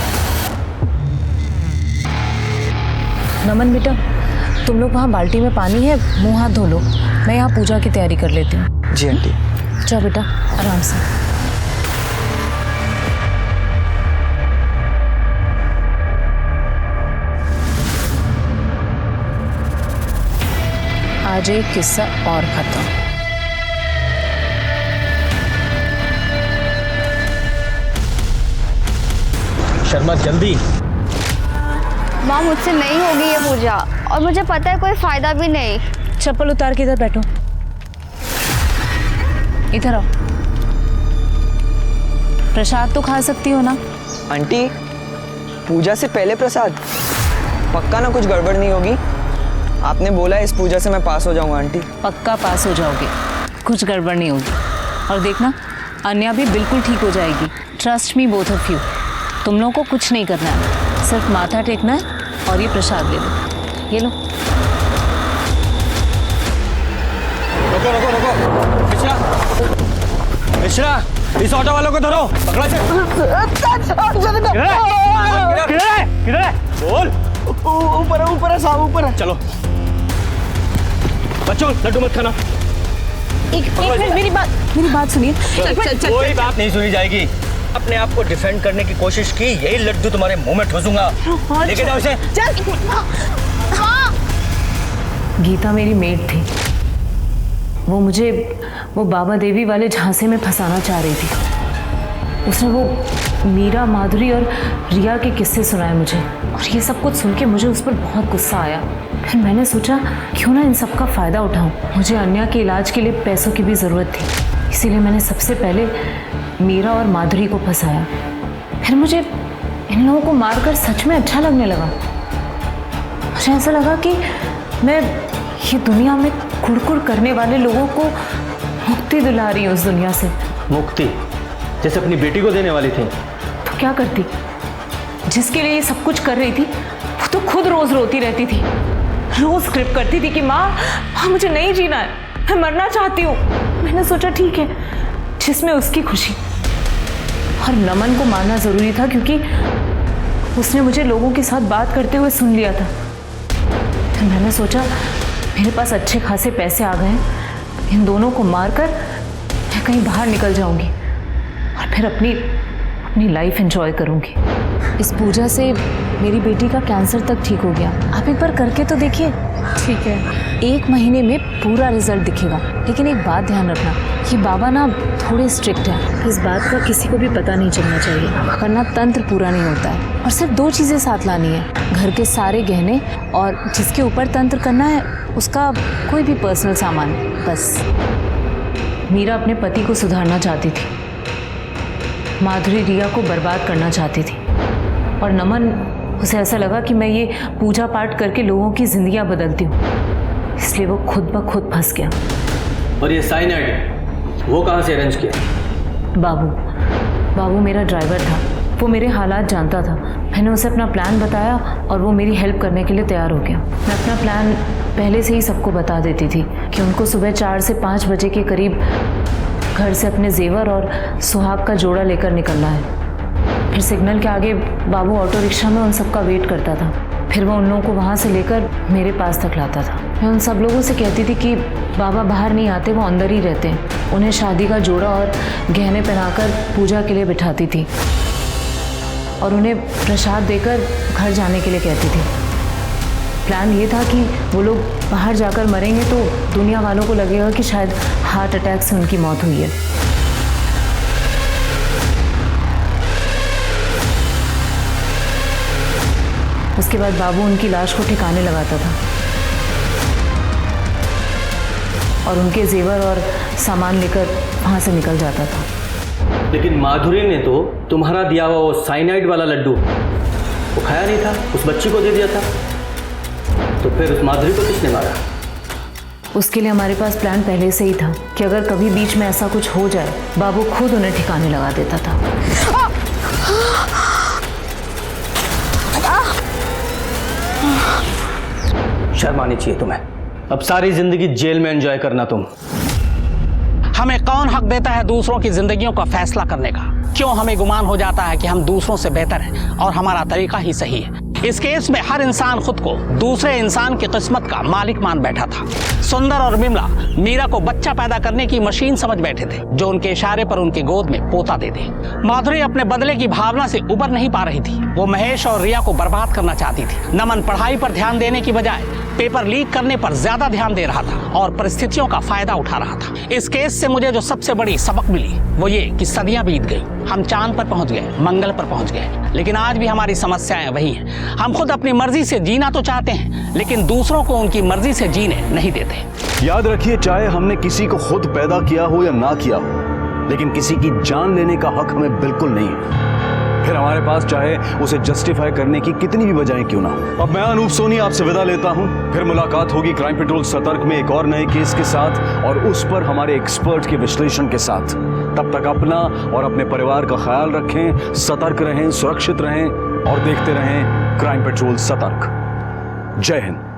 नमन बेटा, तुम लोग वहाँ बाल्टी में पानी है, मुंह हाथ धो लो। मैं यहाँ पूजा की तैयारी कर लेती हूँ। जी आंटी। जाओ बेटा आराम से। आज एक किस्सा और खत्म। शर्मा जल्दी। माँ मुझसे नहीं होगी ये पूजा, और मुझे पता है कोई फायदा भी नहीं। चप्पल उतार के इधर बैठो। इधर आओ। प्रसाद तो खा सकती हो ना? आंटी, पूजा से पहले प्रसाद? पक्का ना कुछ गड़बड़ नहीं होगी? आपने बोला इस पूजा से मैं पास हो जाऊंगा आंटी। पक्का पास हो जाओगे, कुछ गड़बड़ नहीं होगी। और देखना, अन्या भी बिल्कुल ठीक हो जाएगी। Trust me both of you. तुम लोगों को कुछ नहीं करना है, सिर्फ माथा टेकना है और ये प्रसाद ले लो। ये लो। रुको रुको रुको, मिश्रा, इस ऑटो वालों को धरो, पकड़ा से। किधर है? बोल। ऊपर है साहब, ऊपर है। चलो बच्चों, लड्डू मत खाना। एक मिनट, मेरी बात सुनिए। चल। कोई बात नहीं सुनी जाएगी। अपने आप को डिफेंड करने की कोशिश की, यही लड्डू तुम्हारे मुंह में ठूसूंगा। लेके जाओ इसे। गीता मेरी मेड थी। वो बाबा देवी वाले झांसे में फंसाना चाह रही थी। उसने वो मीरा, माधुरी और रिया के किस्से सुनाए मुझे, और ये सब कुछ सुन के मुझे उस पर बहुत गुस्सा आया। फिर मैंने सोचा क्यों ना इन सब का फ़ायदा उठाऊं। मुझे अन्या के इलाज के लिए पैसों की भी ज़रूरत थी, इसीलिए मैंने सबसे पहले मीरा और माधुरी को फंसाया। फिर मुझे इन लोगों को मारकर सच में अच्छा लगने लगा। मुझे ऐसा लगा कि मैं ये दुनिया में कुड़कुड़ करने वाले लोगों को मुक्ति दिला रही हूँ उस दुनिया से। मुक्ति? जैसे अपनी बेटी को देने वाली थी। तो क्या करती? जिसके लिए ये सब कुछ कर रही थी वो तो खुद रोज रोती रहती थी, रोज स्क्रिप्ट करती थी कि माँ मुझे नहीं जीना है, मैं मरना चाहती हूँ। मैंने सोचा ठीक है, जिसमें उसकी खुशी। और नमन को मारना जरूरी था क्योंकि उसने मुझे लोगों के साथ बात करते हुए सुन लिया था। फिर मैंने सोचा मेरे पास अच्छे खासे पैसे आ गए हैं, इन दोनों को मारकर मैं कहीं बाहर निकल जाऊंगी और फिर अपनी लाइफ एंजॉय करूंगी। इस पूजा से मेरी बेटी का कैंसर तक ठीक हो गया। आप एक बार करके तो देखिए। ठीक है, 1 महीने में पूरा रिजल्ट दिखेगा। लेकिन एक बात ध्यान रखना कि बाबा ना थोड़े स्ट्रिक्ट है, इस बात का किसी को भी पता नहीं चलना चाहिए, वरना तंत्र पूरा नहीं होता है। और सिर्फ 2 चीज़ें साथ लानी है, घर के सारे गहने और जिसके ऊपर तंत्र करना है उसका कोई भी पर्सनल सामान। बस। मीरा अपने पति को सुधारना चाहती थी, माधुरी रिया को बर्बाद करना चाहती थी, और नमन, उसे ऐसा लगा कि मैं ये पूजा पाठ करके लोगों की जिंदगियां बदलती हूँ, इसलिए वो खुद ब खुद फंस गया। और ये साइनाइड वो कहाँ से अरेंज किया? बाबू मेरा ड्राइवर था, वो मेरे हालात जानता था। मैंने उसे अपना प्लान बताया और वो मेरी हेल्प करने के लिए तैयार हो गया। मैं अपना प्लान पहले से ही सबको बता देती थी कि उनको सुबह 4 से 5 बजे के करीब घर से अपने जेवर और सुहाग का जोड़ा लेकर निकलना है। फिर सिग्नल के आगे बाबू ऑटो रिक्शा में उन सबका वेट करता था। फिर वो उन लोगों को वहाँ से लेकर मेरे पास तक लाता था। मैं उन सब लोगों से कहती थी कि बाबा बाहर नहीं आते, वो अंदर ही रहते हैं। उन्हें शादी का जोड़ा और गहने पहनाकर पूजा के लिए बिठाती थी और उन्हें प्रसाद देकर घर जाने के लिए कहती थी। प्लान ये था कि वो लोग बाहर जाकर मरेंगे तो दुनिया वालों को लगेगा कि शायद हार्ट अटैक से उनकी मौत हुई है। उसके बाद बाबू उनकी लाश को ठिकाने लगाता था और उनके जेवर और सामान लेकर वहाँ से निकल जाता था। लेकिन माधुरी ने तो तुम्हारा दिया हुआ वो साइनाइड वाला लड्डू वो खाया नहीं था, उस बच्ची को दे दिया था। तो फिर उस माधुरी को किसने मारा? उसके लिए हमारे पास प्लान पहले से ही था कि अगर कभी बीच में ऐसा कुछ हो जाए, बाबू खुद उन्हें ठिकाने लगा देता था। शर्म आनी चाहिए तुम्हें। अब सारी जिंदगी जेल में एंजॉय करना तुम। हमें कौन हक देता है दूसरों की जिंदगियों का फैसला करने का? क्यों हमें गुमान हो जाता है कि हम दूसरों से बेहतर हैं और हमारा तरीका ही सही है? इस केस में हर इंसान खुद को दूसरे इंसान की किस्मत का मालिक मान बैठा था। सुंदर और बिमला मीरा को बच्चा पैदा करने की मशीन समझ बैठे थे, जो उनके इशारे पर उनकी गोद में पोता दे दे। माधुरी अपने बदले की भावना से उबर नहीं पा रही थी। वो महेश और रिया को बर्बाद करना चाहती थी। नमन पढ़ाई पर ध्यान देने की बजाय पेपर लीक करने पर ज्यादा ध्यान दे रहा था और परिस्थितियों का फायदा उठा रहा था। इस केस से मुझे जो सबसे बड़ी सबक मिली वो ये कि सदियां बीत गई हम चांद पर पहुंच गए, मंगल पर पहुंच गए, लेकिन आज भी हमारी समस्याएं वही हैं। हम खुद अपनी मर्जी से जीना तो चाहते हैं, लेकिन दूसरों को उनकी मर्जी से जीने नहीं देते। याद रखिए, चाहे हमने किसी को खुद पैदा किया हो या ना किया हो, लेकिन किसी की जान लेने का हक हमें बिल्कुल नहीं है। फिर हमारे पास चाहे उसे जस्टिफाई करने की कितनी भी वजहें क्यों ना हो। अब मैं अनूप सोनी आपसे विदा लेता हूं। फिर मुलाकात होगी क्राइम पेट्रोल सतर्क में एक और नए केस के साथ और उस पर हमारे एक्सपर्ट के विश्लेषण के साथ। तब तक अपना और अपने परिवार का ख्याल रखें, सतर्क रहें, सुरक्षित रहें और देखते रहें क्राइम पेट्रोल सतर्क। जय हिंद।